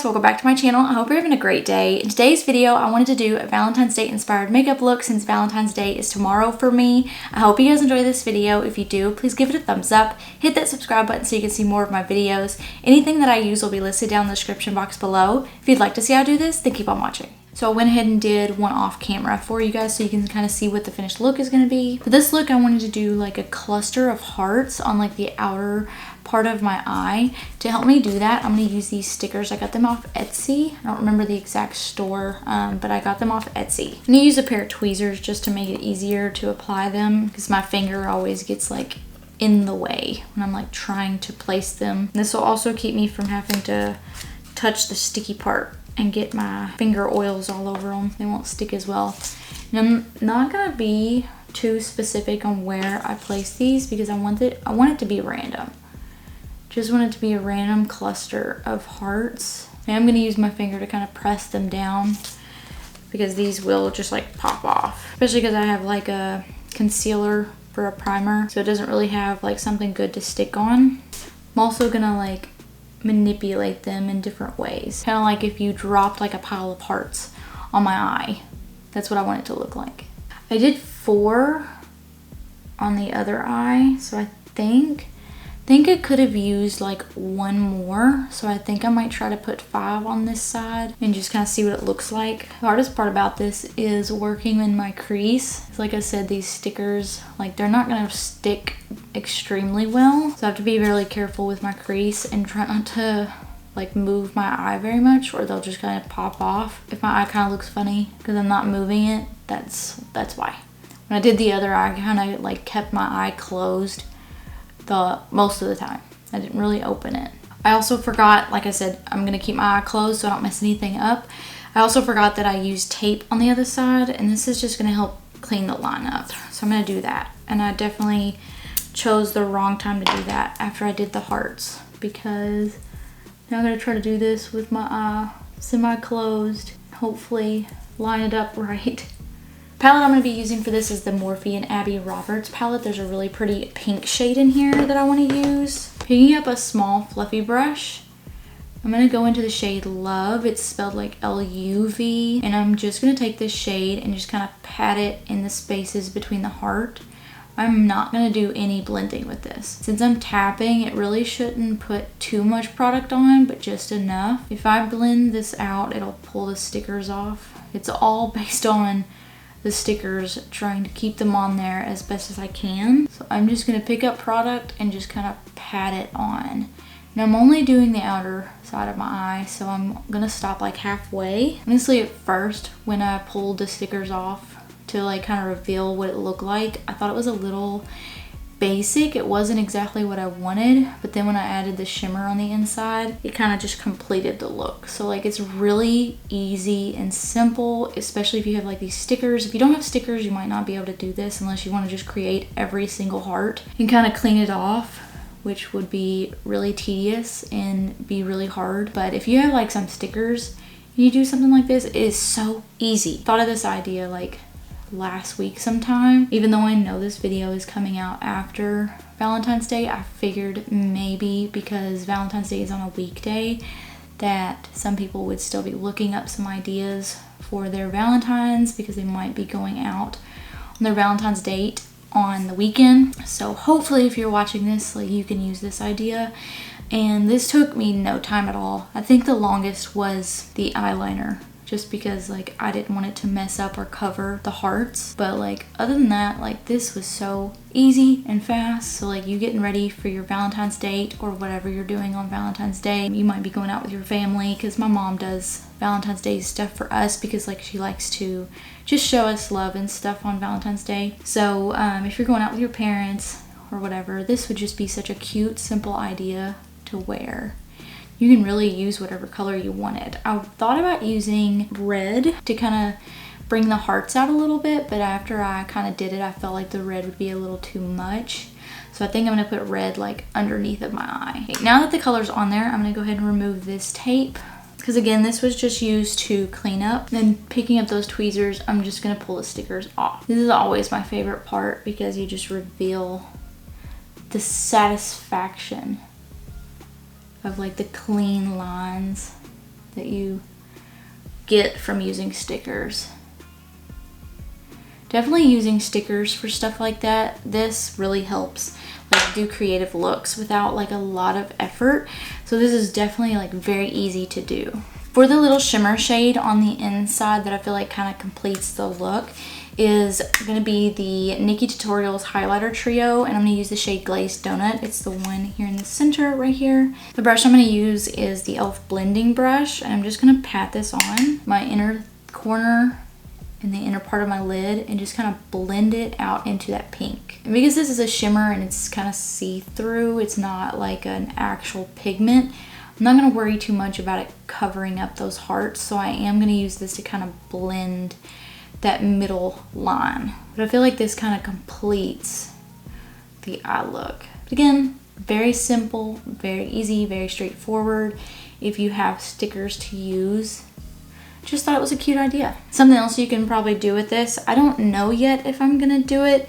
welcome back to my channel. I hope you're having a great day. In today's video, I wanted to do a Valentine's Day inspired makeup look since Valentine's Day is tomorrow for me. I hope you guys enjoy this video. If you do, please give it a thumbs up. Hit that subscribe button so you can see more of my videos. Anything that I use will be listed down in the description box below. If you'd like to see how I do this, then keep on watching. So I went ahead and did one off camera for you guys so you can kind of see what the finished look is going to be. For this look, I wanted to do like a cluster of hearts on like the outer part of my eye. To help me do that, I'm going to use these stickers. I got them off Etsy. I don't remember the exact store, but I got them off Etsy. I'm going to use a pair of tweezers just to make it easier to apply them because my finger always gets like in the way when I'm like trying to place them. And this will also keep me from having to touch the sticky part and get my finger oils all over them. They won't stick as well. And I'm not gonna be too specific on where I place these because I want it to be random. Just want it to be a random cluster of hearts. And I'm gonna use my finger to kind of press them down because these will just like pop off. Especially because I have like a concealer for a primer, so it doesn't really have like something good to stick on. I'm also gonna like manipulate them in different ways. Kind of like if you dropped like a pile of hearts on my eye. That's what I want it to look like. I did 4 on the other eye, so I think I could have used like 1 more. So I think I might try to put 5 on this side and just kind of see what it looks like. The hardest part about this is working in my crease. Like I said, these stickers, like they're not gonna stick extremely well. So I have to be really careful with my crease and try not to like move my eye very much or they'll just kind of pop off. If my eye kind of looks funny because I'm not moving it, that's why. When I did the other eye, I kind of like kept my eye closed most of the time. I didn't really open it. I also forgot, like I said, I'm gonna keep my eye closed so I don't mess anything up. I also forgot that I used tape on the other side and this is just gonna help clean the line up. So I'm gonna do that. And I definitely chose the wrong time to do that after I did the hearts because now I'm gonna try to do this with my eye semi-closed. Hopefully line it up right. Palette I'm going to be using for this is the Morphe and Abby Roberts palette. There's a really pretty pink shade in here that I want to use. Picking up a small fluffy brush, I'm going to go into the shade Love. It's spelled like L-U-V. And I'm just going to take this shade and just kind of pat it in the spaces between the heart. I'm not going to do any blending with this. Since I'm tapping, it really shouldn't put too much product on, but just enough. If I blend this out, it'll pull the stickers off. It's all based on the stickers, trying to keep them on there as best as I can. So I'm just gonna pick up product and just kind of pat it on. Now I'm only doing the outer side of my eye, so I'm gonna stop like halfway. Honestly, at first, when I pulled the stickers off to like kind of reveal what it looked like, I thought it was a little basic. It wasn't exactly what I wanted, but then when I added the shimmer on the inside, it kind of just completed the look. So like it's really easy and simple, especially if you have like these stickers. If you don't have stickers, you might not be able to do this unless you want to just create every single heart and kind of clean it off, which would be really tedious and be really hard. But if you have like some stickers and you do something like this, it is so easy. Thought of this idea like last week sometime. Even though I know this video is coming out after Valentine's Day, I figured maybe because Valentine's Day is on a weekday that some people would still be looking up some ideas for their Valentines because they might be going out on their Valentine's date on the weekend. So hopefully if you're watching this, like you can use this idea. And this took me no time at all. I think the longest was the eyeliner, just because like I didn't want it to mess up or cover the hearts. But like other than that, like this was so easy and fast. So like you getting ready for your Valentine's date or whatever you're doing on Valentine's Day. You might be going out with your family because my mom does Valentine's Day stuff for us because like she likes to just show us love and stuff on Valentine's Day. So if you're going out with your parents or whatever, this would just be such a cute, simple idea to wear. You can really use whatever color you wanted. I thought about using red to kind of bring the hearts out a little bit, but after I kind of did it, I felt like the red would be a little too much. So I think I'm gonna put red like underneath of my eye. Okay, now that the color's on there, I'm gonna go ahead and remove this tape. Because again, this was just used to clean up. Then picking up those tweezers, I'm just gonna pull the stickers off. This is always my favorite part because you just reveal the satisfaction of like the clean lines. that you get from using stickers. Definitely using stickers for stuff like that. This really helps like do creative looks without like a lot of effort. So this is definitely like very easy to do. For the little shimmer shade on the inside that I feel like kind of completes the look is going to be the NikkieTutorials highlighter trio, and I'm going to use the shade Glazed Donut. It's the one here in the center right here. The brush I'm going to use is the e.l.f. blending brush, and I'm just going to pat this on my inner corner in the inner part of my lid and just kind of blend it out into that pink. And because this is a shimmer and it's kind of see-through, it's not like an actual pigment, I'm not going to worry too much about it covering up those hearts, so I am going to use this to kind of blend that middle line. But I feel like this kind of completes the eye look. But again, very simple, very easy, very straightforward. If you have stickers to use, just thought it was a cute idea. Something else you can probably do with this, I don't know yet if I'm gonna do it.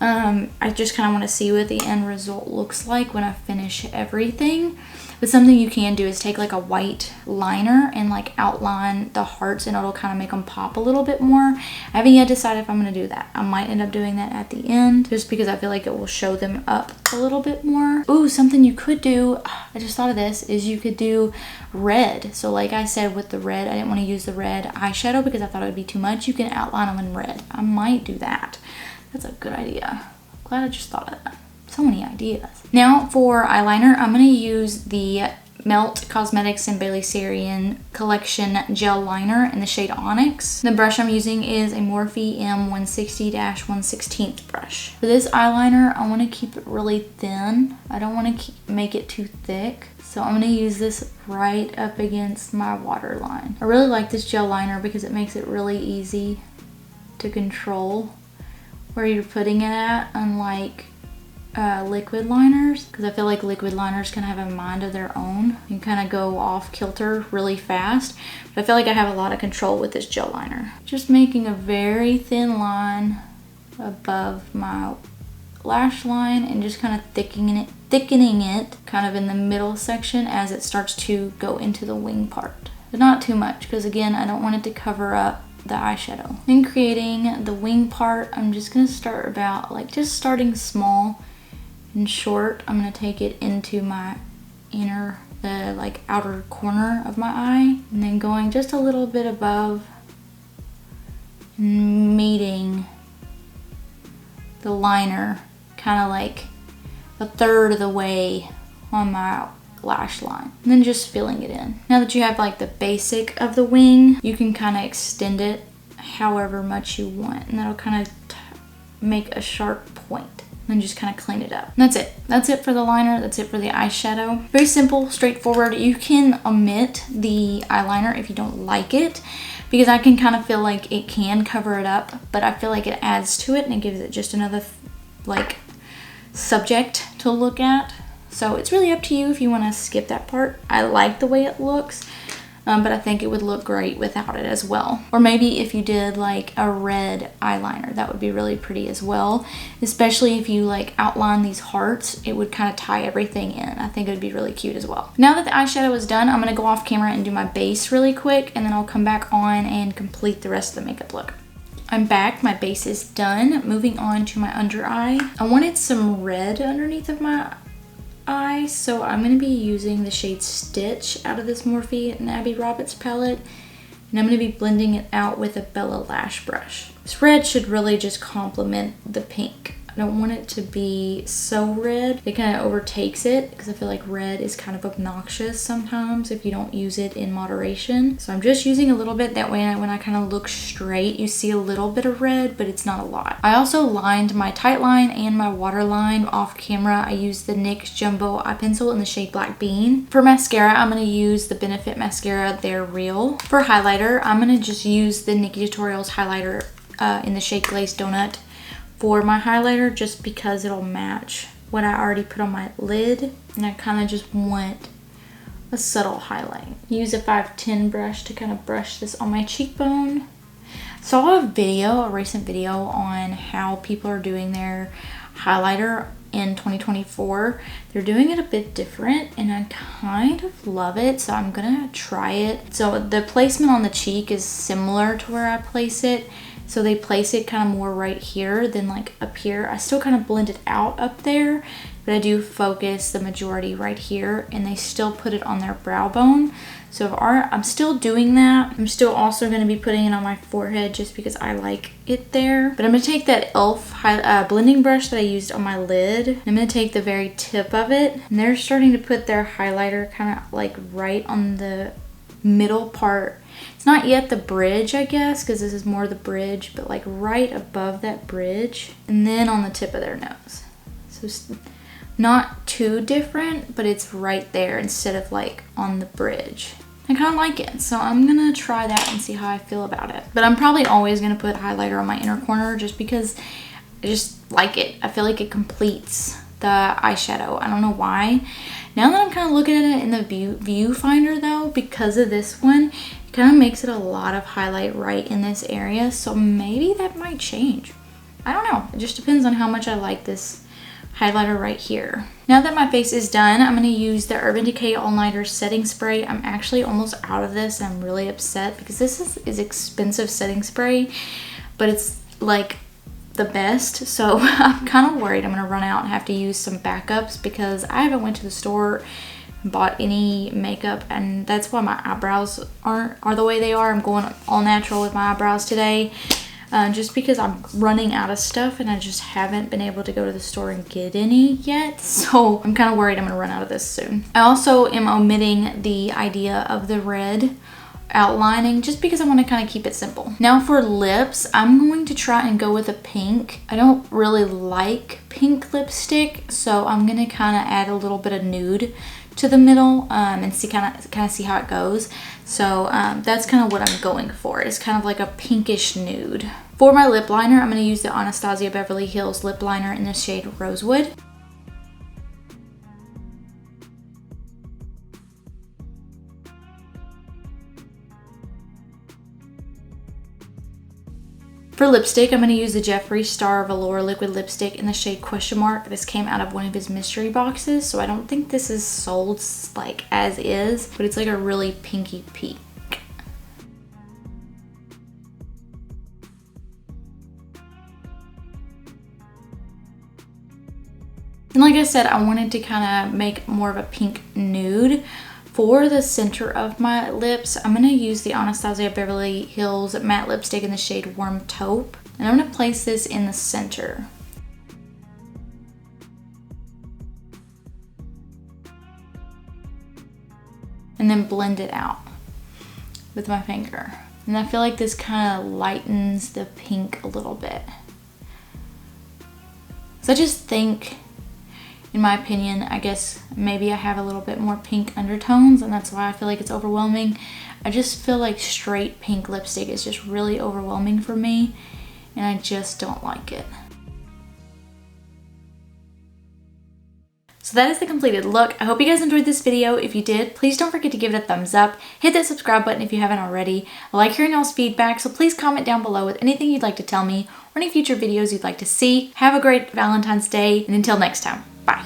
I just kind of want to see what the end result looks like when I finish everything. But something you can do is take like a white liner and like outline the hearts, and it'll kind of make them pop a little bit more. I haven't yet decided if I'm going to do that. I might end up doing that at the end just because I feel like it will show them up a little bit more. Ooh, something you could do, I just thought of this, is you could do red. So like I said with the red, I didn't want to use the red eyeshadow because I thought it would be too much. You can outline them in red. I might do that. That's a good idea. Glad I just thought of that. So many ideas. Now for eyeliner, I'm going to use the Melt Cosmetics and Bellalash Collection Gel Liner in the shade Onyx. The brush I'm using is a Morphe M160-1 brush. For this eyeliner, I want to keep it really thin. I don't want to make it too thick. So I'm going to use this right up against my waterline. I really like this gel liner because it makes it really easy to control where you're putting it at, unlike liquid liners, because I feel like liquid liners can have a mind of their own and kind of go off kilter really fast. But I feel like I have a lot of control with this gel liner. Just making a very thin line above my lash line and just kind of thickening it kind of in the middle section as it starts to go into the wing part. But not too much, because again, I don't want it to cover up the eyeshadow. In creating the wing part, I'm just going to start about like just starting small and short. I'm going to take it into my inner, the like outer corner of my eye, and then going just a little bit above and meeting the liner kind of like a third of the way on my lash line, and then just filling it in. Now that you have like the basic of the wing, you can kind of extend it however much you want, and that'll kind of make a sharp point, and then just kind of clean it up. And that's it for the liner. That's it for the eyeshadow. Very simple, straightforward. You can omit the eyeliner if you don't like it, because I can kind of feel like it can cover it up, but I feel like it adds to it and it gives it just another like subject to look at. So it's really up to you if you want to skip that part. I like the way it looks, but I think it would look great without it as well. Or maybe if you did like a red eyeliner, that would be really pretty as well. Especially if you like outline these hearts, it would kind of tie everything in. I think it would be really cute as well. Now that the eyeshadow is done, I'm going to go off camera and do my base really quick, and then I'll come back on and complete the rest of the makeup look. I'm back, my base is done. Moving on to my under eye. I wanted some red underneath of my eye, so I'm going to be using the shade Stitch out of this Morphe and Abby Roberts palette, and I'm going to be blending it out with a Bellalash brush. This red should really just complement the pink. I don't want it to be so red. It kind of overtakes it, because I feel like red is kind of obnoxious sometimes if you don't use it in moderation. So I'm just using a little bit, that way when I kind of look straight, you see a little bit of red, but it's not a lot. I also lined my tight line and my waterline off camera. I used the NYX Jumbo Eye Pencil in the shade Black Bean. For mascara, I'm going to use the Benefit Mascara They're Real. For highlighter, I'm going to just use the NikkieTutorials highlighter in the shade Glazed Donut for my highlighter, just because it'll match what I already put on my lid, and I kind of just want a subtle highlight. Use a 510 brush to kind of brush this on my cheekbone. Saw a recent video on how people are doing their highlighter in 2024. They're doing it a bit different and I kind of love it, so I'm gonna try it. So the placement on the cheek is similar to where I place it. So they place it kind of more right here than like up here. I still kind of blend it out up there, but I do focus the majority right here, and they still put it on their brow bone. So if I'm still doing that. I'm still also going to be putting it on my forehead just because I like it there. But I'm going to take that e.l.f. blending brush that I used on my lid. I'm going to take the very tip of it, and they're starting to put their highlighter kind of like right on the middle part. It's not yet the bridge, I guess, because this is more the bridge, but like right above that bridge, and then on the tip of their nose. So it's not too different, but it's right there instead of like on the bridge. I kind of like it, so I'm gonna try that and see how I feel about it. But I'm probably always gonna put highlighter on my inner corner just because I just like it. I feel like it completes the eyeshadow. I don't know why. Now that I'm kind of looking at it in the viewfinder though, because of this one, it kind of makes it a lot of highlight right in this area. So maybe that might change. I don't know. It just depends on how much I like this highlighter right here. Now that my face is done, I'm going to use the Urban Decay All Nighter setting spray. I'm actually almost out of this. I'm really upset because this is expensive setting spray, but it's like the best, so I'm kind of worried I'm gonna run out and have to use some backups because I haven't went to the store and bought any makeup, and that's why my eyebrows are the way they are. I'm going all natural with my eyebrows today, just because I'm running out of stuff and I just haven't been able to go to the store and get any yet. So I'm kind of worried I'm gonna run out of this soon. I also am omitting the idea of the red outlining just because I want to kind of keep it simple. Now for lips, I'm going to try and go with a pink. I don't really like pink lipstick, so I'm going to kind of add a little bit of nude to the middle and see kind of see how it goes. So that's kind of what I'm going for. It's kind of like a pinkish nude. For my lip liner, I'm going to use the Anastasia Beverly Hills lip liner in the shade Rosewood. For lipstick, I'm going to use the Jeffree Star Velour Liquid Lipstick in the shade Question Mark. This came out of one of his mystery boxes, so I don't think this is sold like as is, but it's like a really pinky pink. And like I said, I wanted to kind of make more of a pink nude. For the center of my lips, I'm going to use the Anastasia Beverly Hills matte lipstick in the shade Warm Taupe. And I'm going to place this in the center. And then blend it out with my finger. And I feel like this kind of lightens the pink a little bit. So I just think, in my opinion, I guess maybe I have a little bit more pink undertones, and that's why I feel like it's overwhelming. I just feel like straight pink lipstick is just really overwhelming for me, and I just don't like it. So that is the completed look. I hope you guys enjoyed this video. If you did, please don't forget to give it a thumbs up. Hit that subscribe button if you haven't already. I like hearing y'all's feedback, so please comment down below with anything you'd like to tell me or any future videos you'd like to see. Have a great Valentine's Day, and until next time. Bye.